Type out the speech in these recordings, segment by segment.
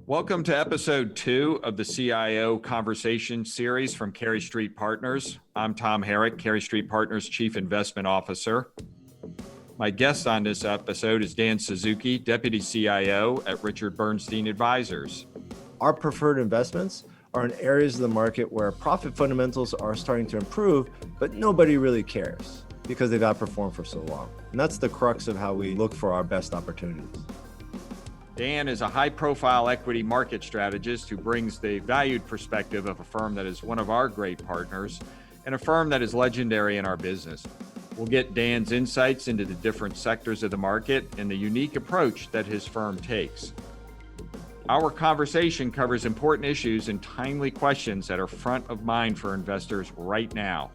Welcome to episode 2 of the CIO Conversation series from Cary Street Partners. I'm Tom Herrick, Cary Street Partners Chief Investment Officer. My guest on this episode is Dan Suzuki, Deputy CIO at Richard Bernstein Advisors. Our preferred investments are in areas of the market where profit fundamentals are starting to improve, but nobody really cares because they've outperformed for so long. And that's the crux of how we look for our best opportunities. Dan is a high-profile equity market strategist who brings the valued perspective of a firm that is one of our great partners and a firm that is legendary in our business. We'll get Dan's insights into the different sectors of the market and the unique approach that his firm takes. Our conversation covers important issues and timely questions that are front of mind for investors right now.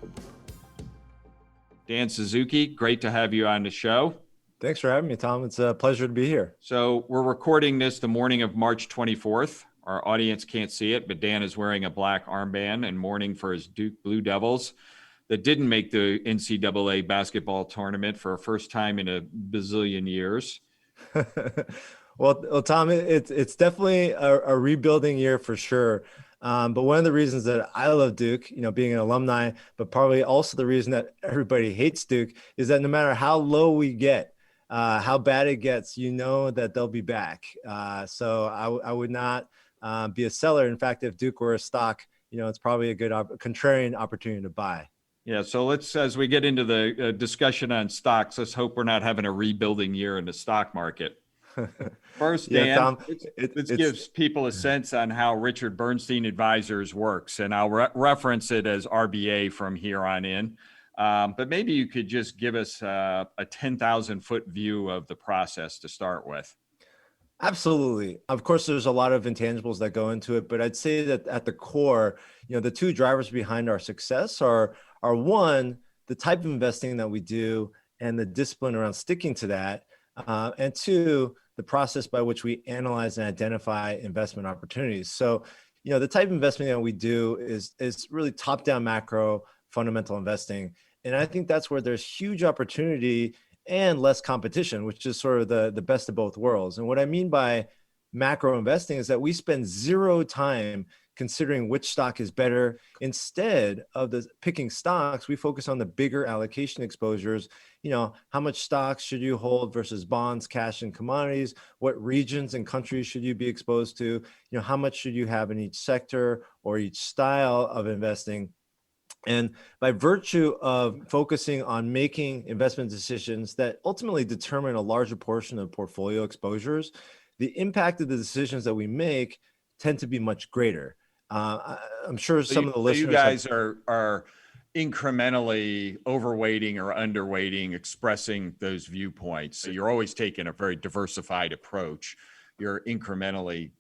Dan Suzuki, great to have you on the show. Thanks for having me, Tom. It's a pleasure to be here. So we're recording this the morning of March 24th. Our audience can't see it, but Dan is wearing a black armband and mourning for his Duke Blue Devils that didn't make the NCAA basketball tournament for a first time in a bazillion years. Well, Tom, it's definitely a rebuilding year for sure. But one of the reasons that I love Duke, being an alumni, but probably also the reason that everybody hates Duke is that no matter how low we get, how bad it gets, that they'll be back. So I would not be a seller. In fact, if Duke were a stock, it's probably a good contrarian opportunity to buy. Yeah, so as we get into the discussion on stocks, let's hope we're not having a rebuilding year in the stock market. First, Dan, Tom, let's give people a sense on how Richard Bernstein Advisors works, and I'll reference it as RBA from here on in. But maybe you could just give us a 10,000-foot view of the process to start with. Absolutely. Of course, there's a lot of intangibles that go into it, but I'd say that at the core, the two drivers behind our success are one, the type of investing that we do and the discipline around sticking to that, and two, the process by which we analyze and identify investment opportunities. So, the type of investment that we do is really top-down macro fundamental investing. And I think that's where there's huge opportunity and less competition, which is sort of the best of both worlds. And what I mean by macro investing is that we spend zero time considering which stock is better. Instead of picking stocks, we focus on the bigger allocation exposures. How much stocks should you hold versus bonds, cash, and commodities? What regions and countries should you be exposed to? How much should you have in each sector or each style of investing? And by virtue of focusing on making investment decisions that ultimately determine a larger portion of portfolio exposures, the impact of the decisions that we make tend to be much greater. I'm sure some of the listeners. You guys are incrementally overweighting or underweighting, expressing those viewpoints. So you're always taking a very diversified approach. You're incrementally,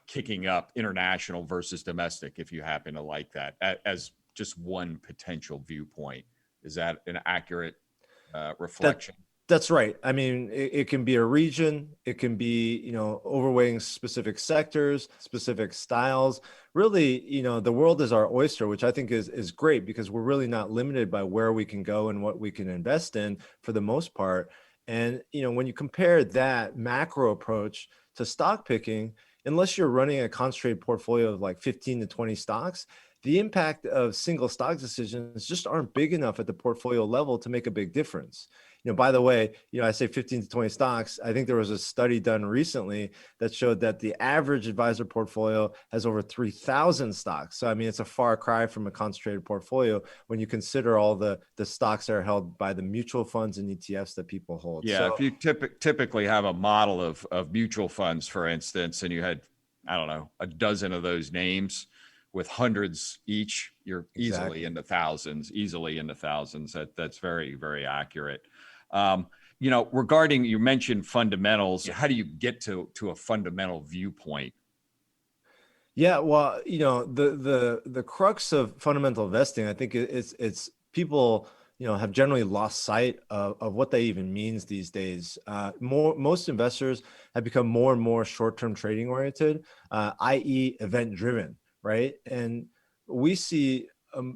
kicking up international versus domestic, if you happen to like that, as just one potential viewpoint. Is that an accurate reflection? That's right. I mean, it can be a region, it can be, overweighting specific sectors, specific styles. Really, the world is our oyster, which I think is great because we're really not limited by where we can go and what we can invest in for the most part. And, when you compare that macro approach to stock picking, unless you're running a concentrated portfolio of like 15 to 20 stocks, the impact of single stock decisions just aren't big enough at the portfolio level to make a big difference. By the way, I say 15 to 20 stocks. I think there was a study done recently that showed that the average advisor portfolio has over 3,000 stocks. So, I mean, it's a far cry from a concentrated portfolio when you consider all the stocks that are held by the mutual funds and ETFs that people hold. Yeah, so, if you typically have a model of mutual funds, for instance, and you had, I don't know, a dozen of those names with hundreds each, you're easily into thousands. That's very, very accurate. Regarding, you mentioned fundamentals, how do you get to a fundamental viewpoint? Yeah, well, the crux of fundamental investing, I think it's people, have generally lost sight of what that even means these days. Most investors have become more and more short-term trading oriented, i.e. event driven, right? And we see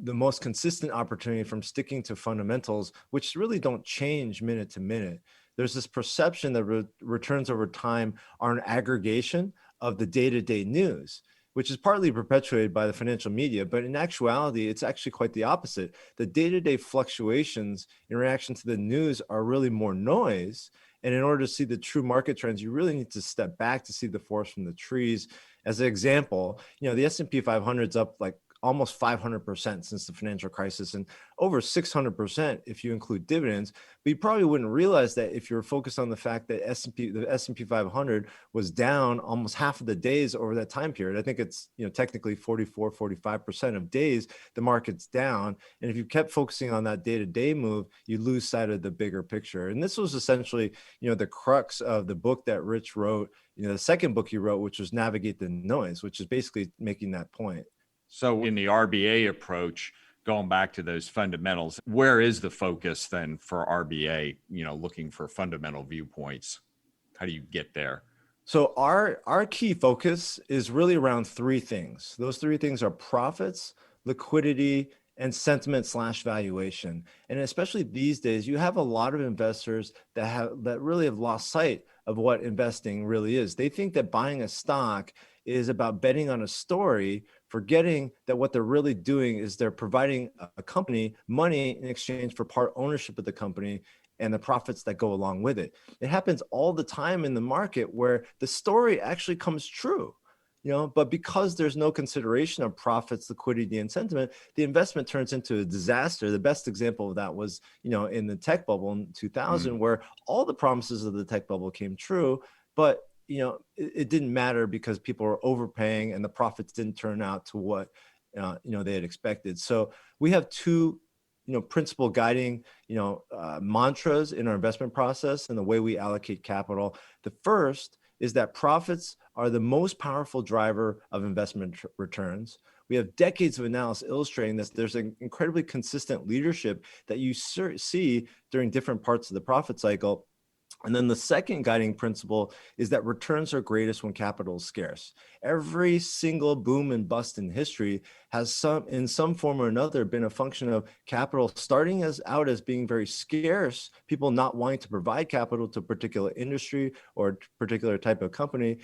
the most consistent opportunity from sticking to fundamentals, which really don't change minute to minute. There's this perception that returns over time are an aggregation of the day-to-day news, which is partly perpetuated by the financial media. But in actuality, it's actually quite the opposite. The day-to-day fluctuations in reaction to the news are really more noise. And in order to see the true market trends, you really need to step back to see the forest from the trees. As an example, the S&P 500 is up like almost 500% since the financial crisis, and over 600% if you include dividends. But you probably wouldn't realize that if you're focused on the fact that the S&P 500 was down almost half of the days over that time period. I think it's technically 44-45% of days the market's down. And if you kept focusing on that day-to-day move, you lose sight of the bigger picture. And this was essentially the crux of the book that Rich wrote, the second book he wrote, which was Navigate the Noise, which is basically making that point. So in the RBA approach, going back to those fundamentals, where is the focus then for RBA, looking for fundamental viewpoints? How do you get there? So our key focus is really around three things. Those three things are profits, liquidity, and sentiment/valuation. And especially these days, you have a lot of investors that really have lost sight of what investing really is. They think that buying a stock is about betting on a story, forgetting that what they're really doing is they're providing a company money in exchange for part ownership of the company and the profits that go along with it. It happens all the time in the market where the story actually comes true, but because there's no consideration of profits, liquidity, and sentiment, the investment turns into a disaster. The best example of that was, in the tech bubble in 2000, where all the promises of the tech bubble came true, but it didn't matter because people were overpaying and the profits didn't turn out to what they had expected. So we have two principal guiding mantras in our investment process and the way we allocate capital. The first is that profits are the most powerful driver of investment returns. We have decades of analysis illustrating this. There's an incredibly consistent leadership that you see during different parts of the profit cycle. And then the second guiding principle is that returns are greatest when capital is scarce. Every single boom and bust in history has in some form or another been a function of capital starting out as being very scarce, people not wanting to provide capital to a particular industry or a particular type of company.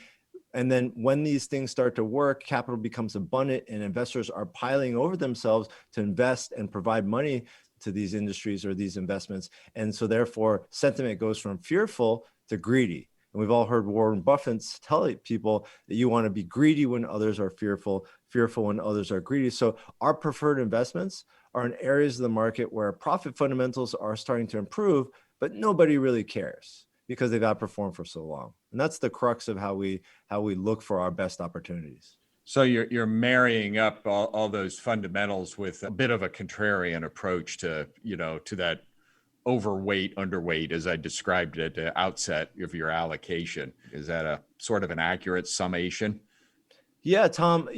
And then when these things start to work, capital becomes abundant and investors are piling over themselves to invest and provide money to these industries or these investments. And so therefore sentiment goes from fearful to greedy. And we've all heard Warren Buffett tell people that you want to be greedy when others are fearful, fearful when others are greedy. So our preferred investments are in areas of the market where profit fundamentals are starting to improve, but nobody really cares because they've outperformed for so long. And that's the crux of how we look for our best opportunities. So you're marrying up all those fundamentals with a bit of a contrarian approach to that overweight, underweight, as I described it at the outset of your allocation. Is that a sort of an accurate summation? Yeah, Tom,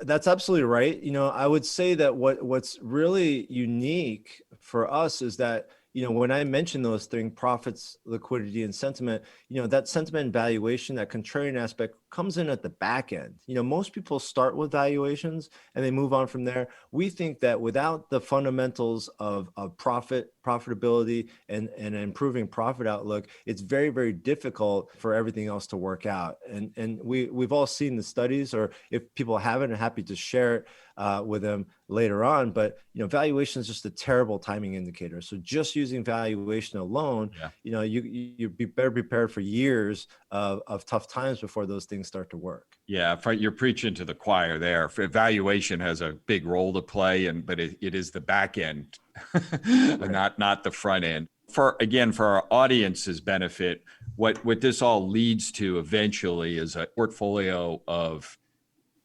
that's absolutely right. I would say that what's really unique for us is that when I mention those things, profits, liquidity, and sentiment, that sentiment and valuation, that contrarian aspect comes in at the back end. Most people start with valuations and they move on from there. We think that without the fundamentals of profitability and an improving profit outlook, it's very, very difficult for everything else to work out. And we've all seen the studies, or if people haven't, I'm happy to share it with them later on. But valuation is just a terrible timing indicator. So just using valuation alone, you be better prepared for years of tough times before those things start to work. Yeah, you're preaching to the choir there. Valuation has a big role to play, but it is the back end, not the front end. For our audience's benefit, what this all leads to eventually is a portfolio of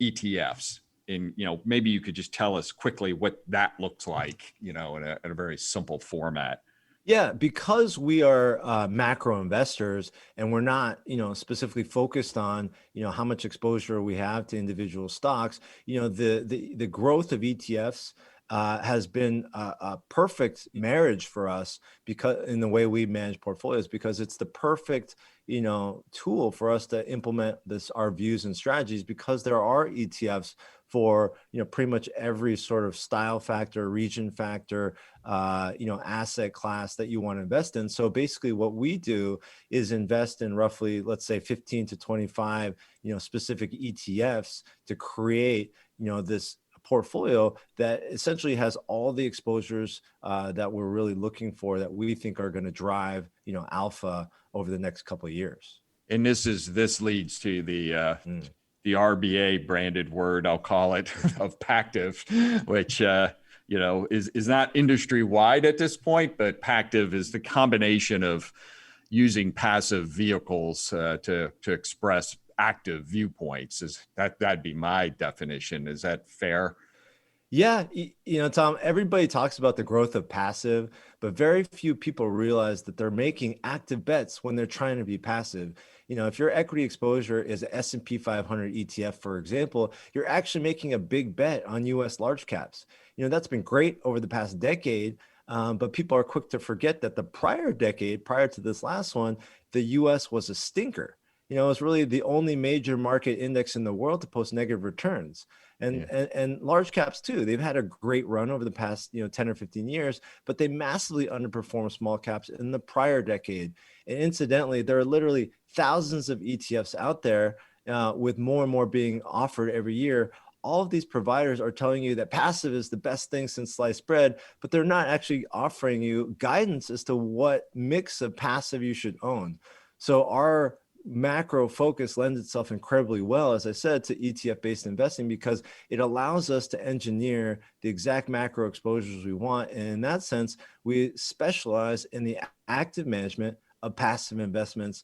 ETFs. And maybe you could just tell us quickly what that looks like, in a very simple format. Yeah, because we are macro investors and we're not, specifically focused on, how much exposure we have to individual stocks. The growth of ETFs has been a perfect marriage for us because in the way we manage portfolios, because it's the perfect tool for us to implement our views and strategies, because there are ETFs for pretty much every sort of style factor, region factor, asset class that you want to invest in. So basically what we do is invest in roughly, let's say 15 to 25 specific ETFs to create this portfolio that essentially has all the exposures that we're really looking for, that we think are going to drive alpha over the next couple of years. And this leads to the RBA branded word, I'll call it, of Pactiv, which is not industry wide at this point, but Pactiv is the combination of using passive vehicles to express active viewpoints. That'd be my definition. Is that fair? Yeah, Tom, everybody talks about the growth of passive, but very few people realize that they're making active bets when they're trying to be passive. If your equity exposure is a S&P 500 ETF, for example, you're actually making a big bet on US large caps. That's been great over the past decade, but people are quick to forget that the prior decade, prior to this last one, the US was a stinker. It was really the only major market index in the world to post negative returns. And large caps too. They've had a great run over the past 10 or 15 years, but they massively underperformed small caps in the prior decade. And incidentally, there are literally thousands of ETFs out there, with more and more being offered every year. All of these providers are telling you that passive is the best thing since sliced bread, but they're not actually offering you guidance as to what mix of passive you should own. So our macro focus lends itself incredibly well, as I said, to ETF-based investing, because it allows us to engineer the exact macro exposures we want. And in that sense, we specialize in the active management of passive investments,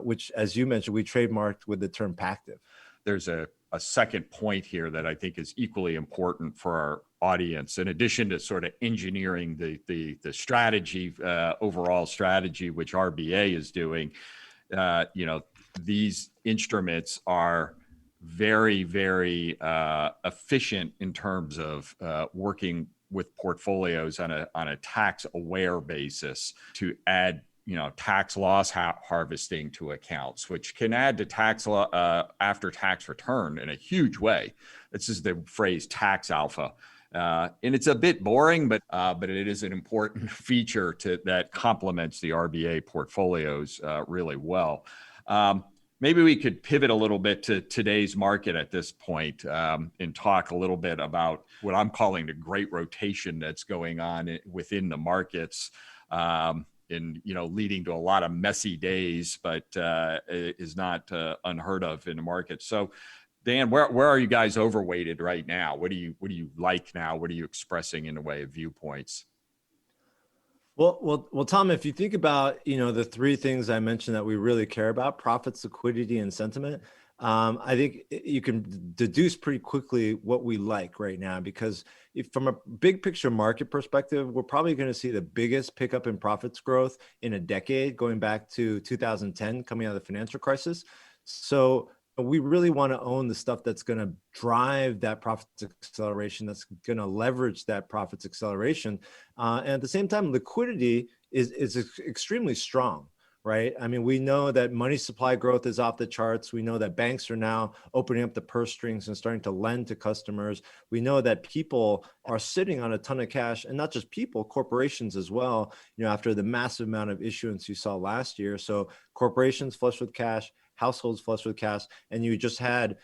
which, as you mentioned, we trademarked with the term Pactiv. There's a second point here that I think is equally important for our audience. In addition to sort of engineering the strategy, overall strategy, which RBA is doing, these instruments are very, very efficient in terms of working with portfolios on a tax aware basis to add tax loss harvesting to accounts, which can add to tax after tax return in a huge way. This is the phrase tax alpha. And it's a bit boring, but it is an important feature that complements the RBA portfolios really well. Maybe we could pivot a little bit to today's market at this point, and talk a little bit about what I'm calling the great rotation that's going on within the markets, and leading to a lot of messy days, but is not unheard of in the market. So, Dan, where are you guys overweighted right now? What do you like now? What are you expressing in the way of viewpoints? Well, Tom, if you think about, the three things I mentioned that we really care about: profits, liquidity, and sentiment, I think you can deduce pretty quickly what we like right now, because from a big picture market perspective, we're probably going to see the biggest pickup in profits growth in a decade, going back to 2010, coming out of the financial crisis. So we really want to own the stuff that's going to drive that profits acceleration, that's going to leverage that profits acceleration. And at the same time, liquidity is extremely strong, right? I mean, we know that money supply growth is off the charts. We know that banks are now opening up the purse strings and starting to lend to customers. We know that people are sitting on a ton of cash, and not just people, corporations as well, after the massive amount of issuance you saw last year. So corporations flush with cash, households flush with cash, and you just had,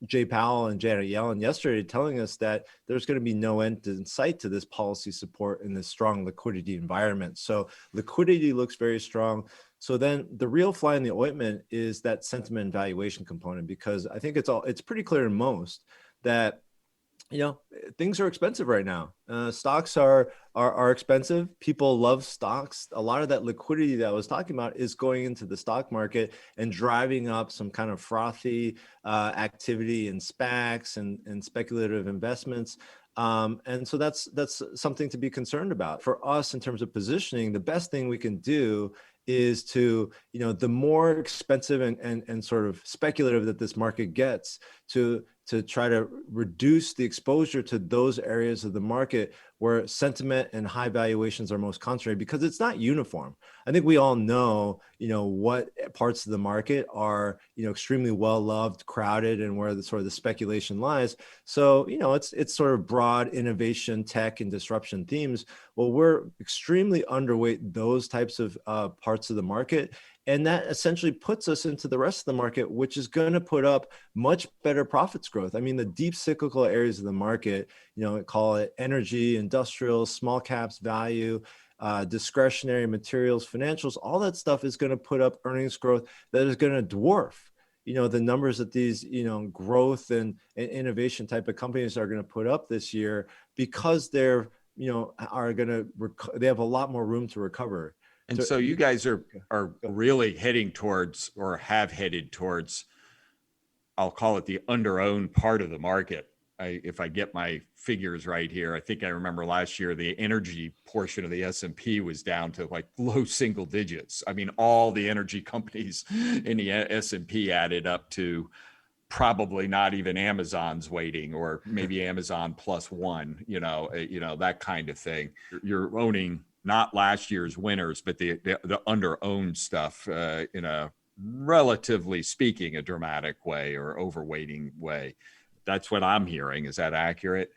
Jay Powell and Janet Yellen yesterday telling us that there's going to be no end in sight to this policy support in this strong liquidity environment. So liquidity looks very strong. So then the real fly in the ointment is that sentiment and valuation component, because I think it's pretty clear to most that things are expensive right now. Stocks are expensive. People love stocks. A lot of that liquidity that I was talking about is going into the stock market and driving up some kind of frothy activity in SPACs and speculative investments. And so that's something to be concerned about. For us, in terms of positioning, the best thing we can do is to, the more expensive and sort of speculative that this market gets, to to try to reduce the exposure to those areas of the market where sentiment and high valuations are most concentrated, because it's not uniform. I think we all know, what parts of the market are, extremely well loved, crowded, and where the sort of the speculation lies. So, it's sort of broad innovation, tech, and disruption themes. Well, we're extremely underweight those types of parts of the market. And that essentially puts us into the rest of the market, which is going to put up much better profits growth. I mean, the deep cyclical areas of the market, call it energy, industrial, small caps, value, discretionary, materials, financials, all that stuff is going to put up earnings growth that is going to dwarf, the numbers that these, growth and innovation type of companies are going to put up this year, because they're, they have a lot more room to recover. And so you guys are really heading towards, or have headed towards, I'll call it the under-owned part of the market. If I get my figures right here, I think I remember last year, the energy portion of the S&P was down to like low single digits. I mean, all the energy companies in the S&P added up to probably not even Amazon's weighting, or maybe Amazon plus one, that kind of thing. You're owning not last year's winners, but the under-owned stuff in a, relatively speaking, a dramatic way or overweighting way. That's what I'm hearing. Is that accurate?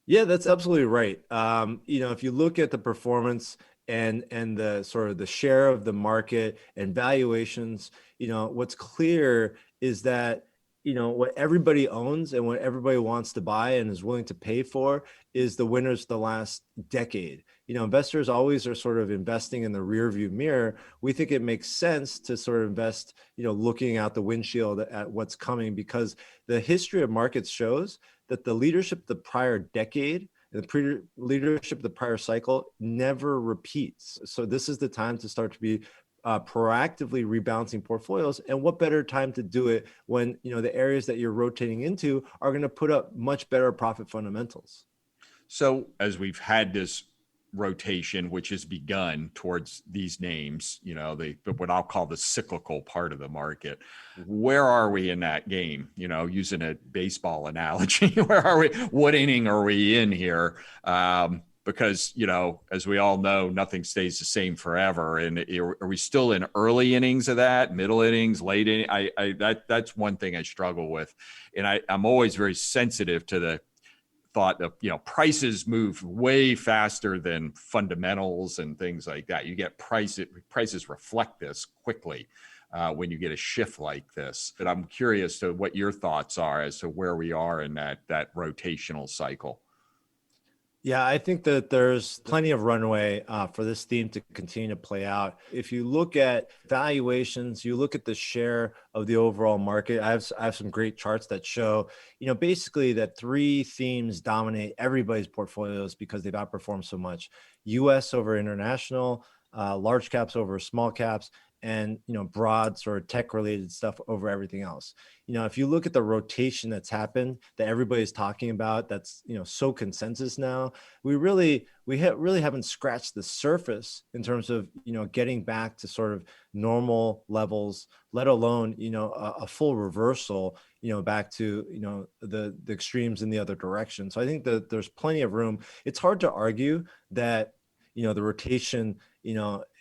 Yeah, that's absolutely right. If you look at the performance and the sort of the share of the market and valuations, what's clear is that what everybody owns and what everybody wants to buy and is willing to pay for is the winners the last decade. Investors always are sort of investing in the rear view mirror. We think it makes sense to sort of invest, looking out the windshield at what's coming, because the history of markets shows that the leadership the prior decade, the leadership the prior cycle never repeats. So this is the time to start to be proactively rebalancing portfolios. And what better time to do it when, the areas that you're rotating into are going to put up much better profit fundamentals. So as we've had this rotation, which has begun towards these names, what I'll call the cyclical part of the market, where are we in that game? Using a baseball analogy, where are we? What inning are we in here? Because, as we all know, nothing stays the same forever. And are we still in early innings of that, middle innings, late inning? That's one thing I struggle with. And I'm always very sensitive to the thought of, prices move way faster than fundamentals and things like that. You get prices reflect this quickly when you get a shift like this. But I'm curious to what your thoughts are as to where we are in that rotational cycle. Yeah, I think that there's plenty of runway for this theme to continue to play out. If you look at valuations, you look at the share of the overall market. I have some great charts that show, basically that three themes dominate everybody's portfolios because they've outperformed so much: U.S. over international, large caps over small caps, and broad sort of tech related stuff over everything else. If you look at the rotation that's happened, that everybody's talking about, that's so consensus now, we really haven't scratched the surface in terms of getting back to sort of normal levels, let alone a full reversal back to the extremes in the other direction. So I think that there's plenty of room. It's hard to argue that the rotation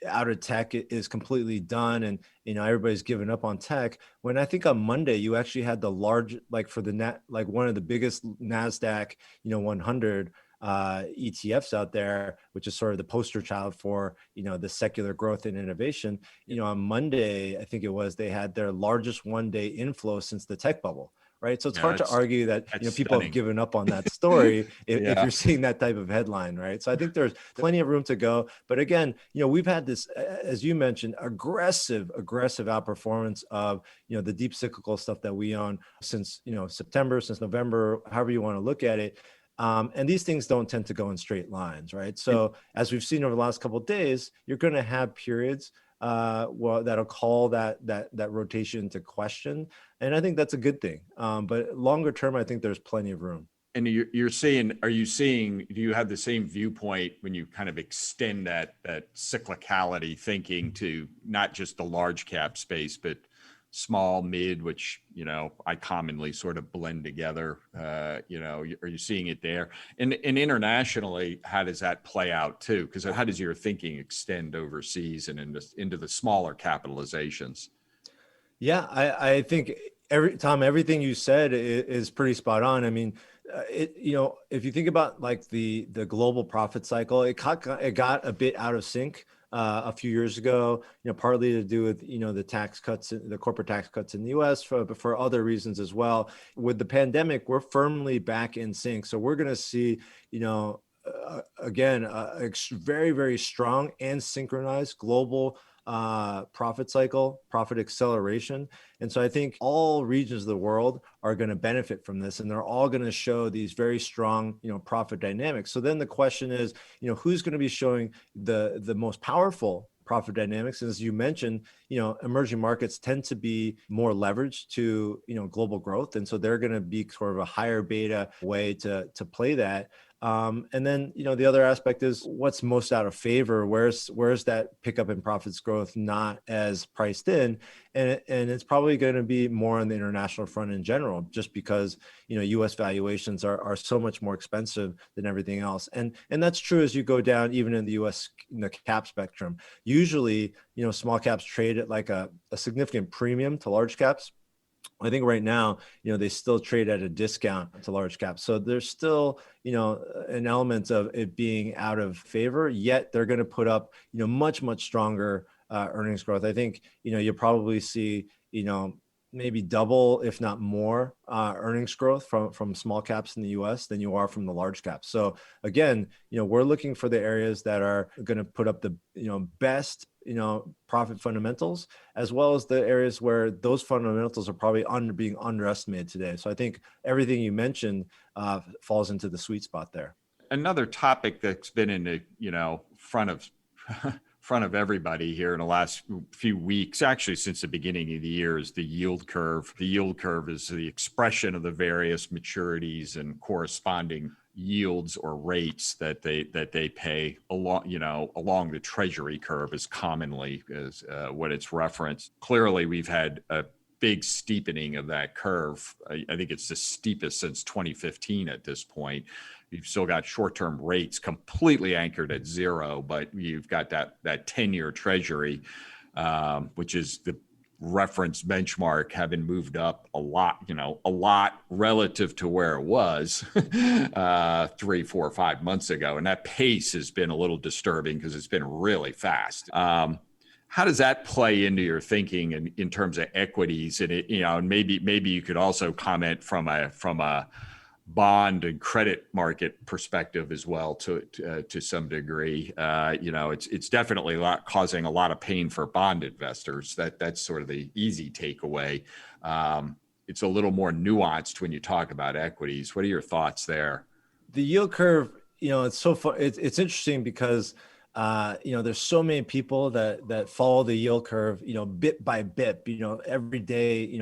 out of tech is completely done, and everybody's given up on tech, when I think on Monday you actually had the large, one of the biggest NASDAQ 100 ETFs out there, which is sort of the poster child for the secular growth and innovation. On Monday, I think it was, they had their largest one-day inflow since the tech bubble. Right. So it's hard to argue that people have given up on that story if you're seeing that type of headline. Right. So I think there's plenty of room to go. But again, we've had this, as you mentioned, aggressive outperformance of, the deep cyclical stuff that we own since, September, since November, however you want to look at it. And these things don't tend to go in straight lines. Right. So as we've seen over the last couple of days, you're going to have periods that'll call that rotation into question. And I think that's a good thing. But longer term, I think there's plenty of room. And do you have the same viewpoint when you kind of extend that cyclicality thinking to not just the large cap space, but small, mid, which, I commonly sort of blend together. Are you seeing it there? And internationally, how does that play out too? Because how does your thinking extend overseas and into the smaller capitalizations? Yeah, I think everything you said is pretty spot on. I mean, if you think about like the global profit cycle, it got a bit out of sync a few years ago. Partly to do with the tax cuts, the corporate tax cuts in the U.S., but for other reasons as well. With the pandemic, we're firmly back in sync, so we're going to see again very, very strong and synchronized global profit cycle, profit acceleration. And so I think all regions of the world are going to benefit from this, and they're all going to show these very strong, profit dynamics. So then the question is, who's going to be showing the most powerful profit dynamics? And as you mentioned, emerging markets tend to be more leveraged to, global growth. And so they're going to be sort of a higher beta way to play that. And then, the other aspect is what's most out of favor. Where's that pickup in profits growth not as priced in? And it's probably going to be more on the international front in general, just because, U.S. valuations are so much more expensive than everything else. And that's true as you go down, even in the U.S. in the cap spectrum. Usually, small caps trade at like a significant premium to large caps. I think right now, they still trade at a discount to large caps. So there's still, an element of it being out of favor, yet they're going to put up, much, much stronger earnings growth. I think, you'll probably see, maybe double, if not more, earnings growth from small caps in the U.S. than you are from the large caps. So again, we're looking for the areas that are going to put up the, best, profit fundamentals, as well as the areas where those fundamentals are probably being underestimated today. So I think everything you mentioned falls into the sweet spot there. Another topic that's been in the, front of everybody here in the last few weeks, actually since the beginning of the year, is the yield curve. The yield curve is the expression of the various maturities and corresponding yields or rates that they pay along the treasury curve, is commonly as what it's referenced. Clearly, we've had a big steepening of that curve. I think it's the steepest since 2015 at this point. You've still got short-term rates completely anchored at zero, but you've got that 10-year treasury, which is the reference benchmark, having moved up a lot relative to where it was 3, 4, 5 months ago. And that pace has been a little disturbing because it's been really fast. How does that play into your thinking in terms of equities? And and maybe you could also comment from a bond and credit market perspective as well to some degree. It's definitely causing a lot of pain for bond investors. That's sort of the easy takeaway. It's a little more nuanced when you talk about equities. What are your thoughts there? The yield curve, it's so fun. It's interesting because there's so many people that follow the yield curve, bit by bit, every day,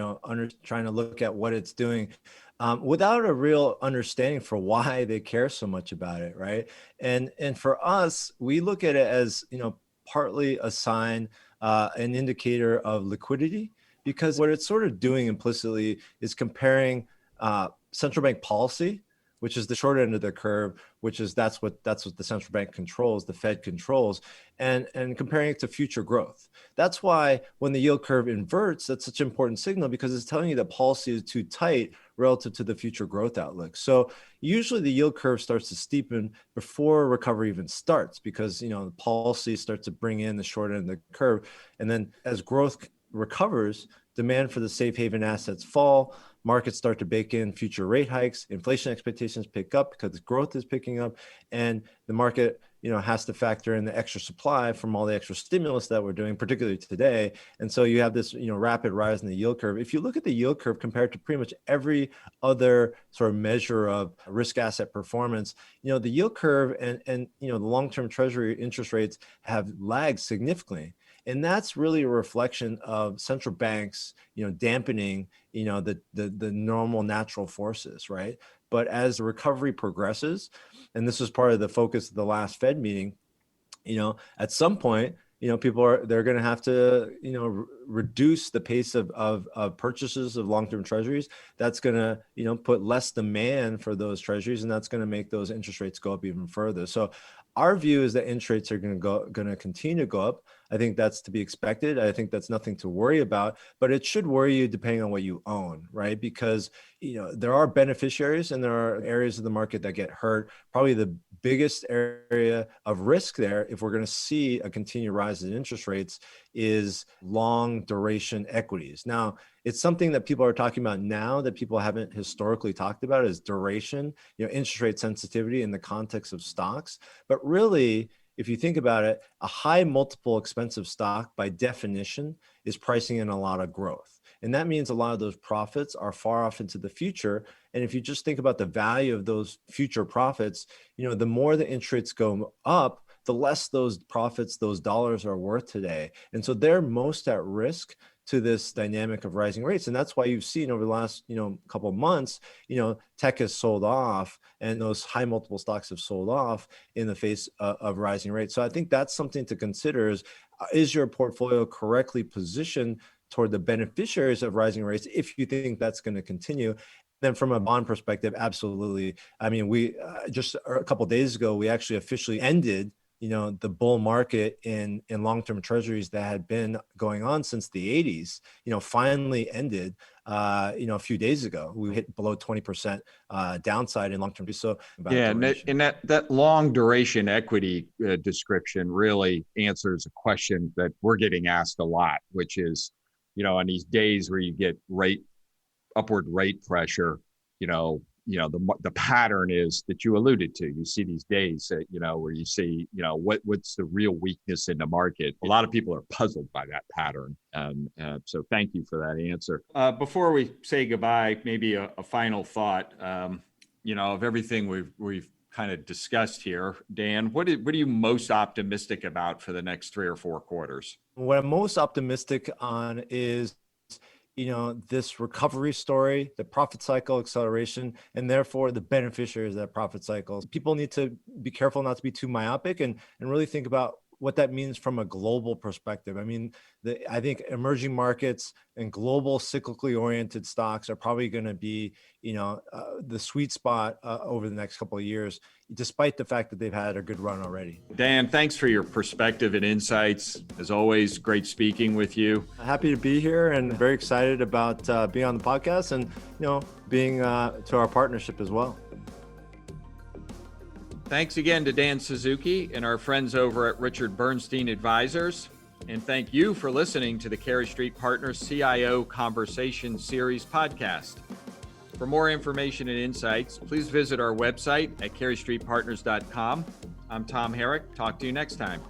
trying to look at what it's doing, without a real understanding for why they care so much about it, right? And for us, we look at it as, partly a sign, an indicator of liquidity, because what it's sort of doing implicitly is comparing central bank policy, which is the short end of the curve, that's what the central bank controls, the Fed controls, and comparing it to future growth. That's why when the yield curve inverts, that's such an important signal, because it's telling you that policy is too tight relative to the future growth outlook. So usually the yield curve starts to steepen before recovery even starts, because the policy starts to bring in the short end of the curve, and then as growth recovers, demand for the safe haven assets fall, markets start to bake in future rate hikes, inflation expectations pick up because growth is picking up, and the market has to factor in the extra supply from all the extra stimulus that we're doing, particularly today. And so you have this rapid rise in the yield curve. If you look at the yield curve compared to pretty much every other sort of measure of risk asset performance, the yield curve and the long-term treasury interest rates have lagged significantly. And that's really a reflection of central banks, dampening, the normal natural forces, right? But as the recovery progresses, and this was part of the focus of the last Fed meeting, at some point, they're going to have to, reduce the pace of purchases of long-term treasuries. That's going to, put less demand for those treasuries, and that's going to make those interest rates go up even further. So our view is that interest rates are going to continue to go up. I think that's to be expected. I think that's nothing to worry about, but it should worry you depending on what you own, right? Because, there are beneficiaries and there are areas of the market that get hurt. Probably the biggest area of risk there, if we're going to see a continued rise in interest rates, is long duration equities. Now, it's something that people are talking about now that people haven't historically talked about, is duration, interest rate sensitivity in the context of stocks. But really, if you think about it, a high multiple expensive stock by definition is pricing in a lot of growth. And that means a lot of those profits are far off into the future. And if you just think about the value of those future profits, the more the interest rates go up, the less those profits, those dollars are worth today. And so they're most at risk to this dynamic of rising rates. And that's why you've seen over the last, couple of months, tech has sold off and those high multiple stocks have sold off in the face of rising rates. So I think that's something to consider is your portfolio correctly positioned toward the beneficiaries of rising rates if you think that's going to continue? Then from a bond perspective, absolutely. I mean, we just a couple of days ago, we actually officially ended the bull market in long-term treasuries that had been going on since the 80s, finally ended, a few days ago. We hit below 20% downside in long-term. So and that long duration equity description really answers a question that we're getting asked a lot, which is, on these days where you get upward rate pressure, the pattern is that you alluded to. You see these days, where you see, what's the real weakness in the market. A lot of people are puzzled by that pattern. So thank you for that answer. Before we say goodbye, maybe a final thought, of everything we've kind of discussed here. Dan, what are you most optimistic about for the next 3 or 4 quarters? What I'm most optimistic on is this recovery story, the profit cycle acceleration, and therefore the beneficiaries of that profit cycle. People need to be careful not to be too myopic and really think about what that means from a global perspective. I mean, I think emerging markets and global cyclically oriented stocks are probably going to be, the sweet spot over the next couple of years, despite the fact that they've had a good run already. Dan, thanks for your perspective and insights. As always, great speaking with you. Happy to be here and very excited about being on the podcast and, being to our partnership as well. Thanks again to Dan Suzuki and our friends over at Richard Bernstein Advisors. And thank you for listening to the Cary Street Partners CIO Conversation Series podcast. For more information and insights, please visit our website at carystreetpartners.com. I'm Tom Herrick. Talk to you next time.